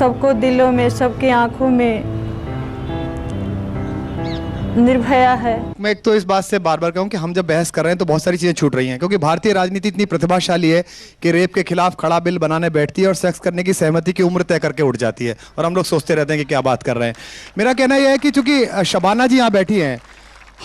सबको दिलों में, सबकी आंखों में निर्भया है। मैं एक तो इस बात से बार बार कहूं कि हम जब बहस कर रहे हैं तो बहुत सारी चीजें छूट रही हैं, क्योंकि भारतीय राजनीति इतनी प्रतिभाशाली है कि रेप के खिलाफ खड़ा बिल बनाने बैठती है और सेक्स करने की सहमति की उम्र तय करके उठ जाती है, और हम लोग सोचते रहते हैं कि क्या बात कर रहे हैं। मेरा कहना यह है कि चूंकि शबाना जी यहाँ बैठी हैं,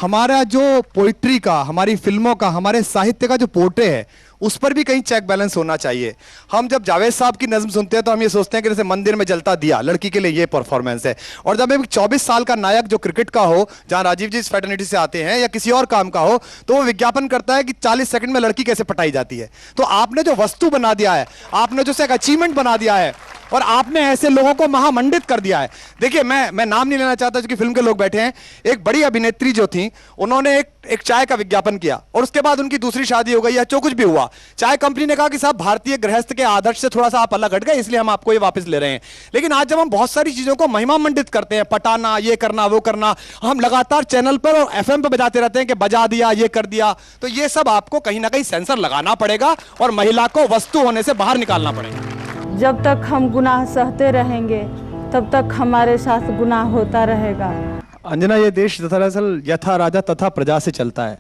हमारा जो पोइट्री का, हमारी फिल्मों का, हमारे साहित्य का जो पोर्ट्रे है उस पर भी कहीं चेक बैलेंस होना चाहिए। हम जब जावेद साहब की नज्म सुनते हैं तो हम ये सोचते हैं कि जैसे मंदिर में जलता दिया, लड़की के लिए ये परफॉर्मेंस है। और जब एक 24 साल का नायक जो क्रिकेट का हो, जहां राजीव जी इस फैटर्निटी से आते हैं, या किसी और काम का हो, तो वो विज्ञापन करता है कि 40 सेकंड में लड़की कैसे पटाई जाती है। तो आपने जो वस्तु बना दिया है, आपने जो एक अचीवमेंट बना दिया है, और आपने ऐसे लोगों को महामंडित कर दिया है। देखिए, मैं नाम नहीं लेना चाहता क्योंकि फिल्म के लोग बैठे हैं। एक बड़ी अभिनेत्री जो थी, उन्होंने एक चाय का विज्ञापन किया और उसके बाद उनकी दूसरी शादी हो गई या जो कुछ भी हुआ, चाय कंपनी ने कहा कि साहब भारतीय गृहस्थ के आदर्श से थोड़ा सा आप अलग हट गए, इसलिए हम आपको ये वापस ले रहे हैं। लेकिन आज जब हम बहुत सारी चीजों को महिमा मंडित करते हैं, पटाना, ये करना, वो करना, हम लगातार चैनल पर और एफएम पर बजाते रहते हैं कि बजा दिया, ये कर दिया, तो ये सब आपको कहीं ना कहीं सेंसर लगाना पड़ेगा और महिला को वस्तु होने से बाहर निकालना पड़ेगा। जब तक हम गुनाह सहते रहेंगे तब तक हमारे साथ गुनाह होता रहेगा। अंजना, ये देश दरअसल यथा राजा तथा प्रजा से चलता है।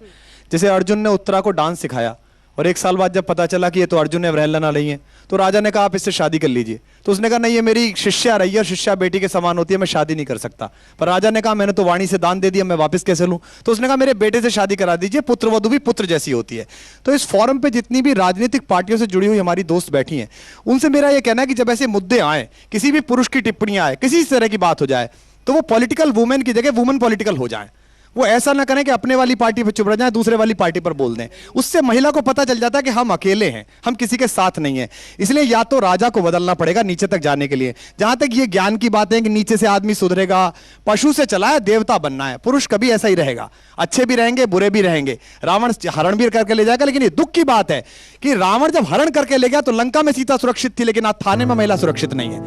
जैसे अर्जुन ने उत्तरा को डांस सिखाया और एक साल बाद जब पता चला कि ये तो अर्जुन ने अवहेलना नहीं है, तो राजा ने कहा आप इससे शादी कर लीजिए। तो उसने कहा नहीं, ये मेरी शिष्या रही है और शिष्या बेटी के समान होती है, मैं शादी नहीं कर सकता। पर राजा ने कहा मैंने तो वाणी से दान दे दिया, मैं वापस कैसे लूं? तो उसने कहा मेरे बेटे से शादी करा दीजिए, पुत्र वधू भी पुत्र जैसी होती है। तो इस फोरम पे जितनी भी राजनीतिक पार्टियों से जुड़ी हुई हमारी दोस्त बैठी हैं, उनसे मेरा यह कहना है कि जब ऐसे मुद्दे आए, किसी भी पुरुष की टिप्पणियां आए, किसी तरह की बात हो जाए, तो वो पॉलिटिकल वुमेन की जगह वुमेन पॉलिटिकल हो जाए। वो ऐसा ना करें कि अपने वाली पार्टी पर चुप रह जाए, दूसरे वाली पार्टी पर बोल दें। उससे महिला को पता चल जाता है कि हम अकेले हैं, हम किसी के साथ नहीं हैं। इसलिए या तो राजा को बदलना पड़ेगा नीचे तक जाने के लिए। जहां तक ये ज्ञान की बात है कि नीचे से आदमी सुधरेगा, पशु से चला है, देवता बनना है, पुरुष कभी ऐसा ही रहेगा। अच्छे भी रहेंगे, बुरे भी रहेंगे। रावण हरण भी करके ले जाएगा, लेकिन ये दुख की बात है कि रावण जब हरण करके ले गया तो लंका में सीता सुरक्षित थी, लेकिन आज थाने में महिला सुरक्षित नहीं है।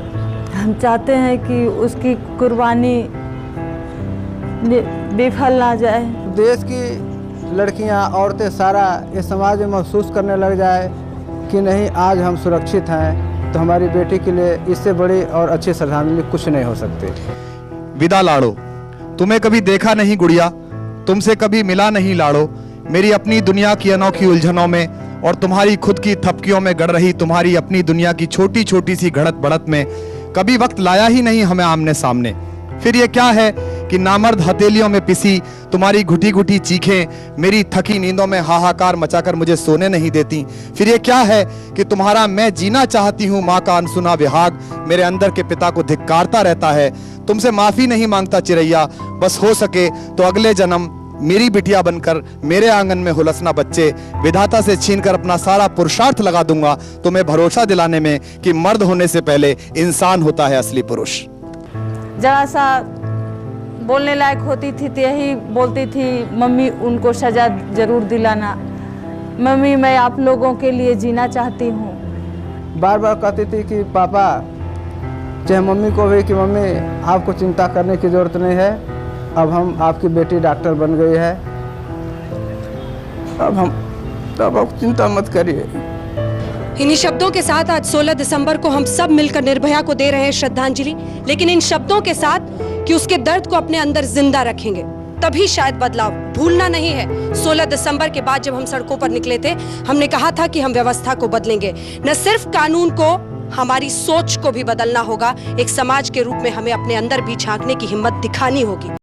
हम चाहते हैं कि उसकी कुर्बानी विफल ना जाए। देश की लड़कियां, औरतें, सारा ये समाज में महसूस करने लग जाए कि नहीं, आज हम सुरक्षित हैं, तो हमारी बेटी के लिए इससे बड़ी और अच्छी श्रद्धांजलि कुछ नहीं हो सकती। विदा लाड़ो, तुम्हें कभी देखा नहीं गुड़िया, तुमसे कभी मिला नहीं लाड़ो, मेरी अपनी दुनिया की अनोखी उलझनों में और तुम्हारी खुद की थपकियों में गड़ रही तुम्हारी अपनी दुनिया की छोटी छोटी सी घड़त बढ़त में कभी वक्त लाया ही नहीं हमें आमने सामने। फिर ये क्या है कि नामर्द हथेलियों में पिसी तुम्हारी घुटी घुटी चीखें मेरी थकी नींदों में हाहाकार मचाकर मुझे सोने नहीं देती। फिर ये क्या है कि तुम्हारा मैं जीना चाहती हूँ माँ का अनसुना विहाग मेरे अंदर के पिता को धिक्कारता रहता है। तुमसे माफी नहीं मांगता चिरैया, बस हो सके तो अगले जन्म मेरी बिटिया बनकर मेरे आंगन में हुलसना बच्चे, विधाता से छीनकर अपना सारा पुरुषार्थ लगा दूंगा तुम्हें भरोसा दिलाने में कि मर्द होने से पहले इंसान होता है असली पुरुष। जरा सा बोलने लायक होती थी तो यही बोलती थी, मम्मी उनको सजा जरूर दिलाना, मम्मी मैं आप लोगों के लिए जीना चाहती हूँ। बार बार कहती थी कि पापा, चाहे मम्मी को भी कि मम्मी आपको चिंता करने की ज़रूरत नहीं है, अब हम आपकी बेटी डॉक्टर बन गई है, अब आप चिंता मत करिए। इन्हीं शब्दों के साथ आज 16 दिसंबर को हम सब मिलकर निर्भया को दे रहे हैं श्रद्धांजलि, लेकिन इन शब्दों के साथ कि उसके दर्द को अपने अंदर जिंदा रखेंगे, तभी शायद बदलाव। भूलना नहीं है, 16 दिसंबर के बाद जब हम सड़कों पर निकले थे, हमने कहा था कि हम व्यवस्था को बदलेंगे। न सिर्फ कानून को, हमारी सोच को भी बदलना होगा। एक समाज के रूप में हमें अपने अंदर भी झांकने की हिम्मत दिखानी होगी।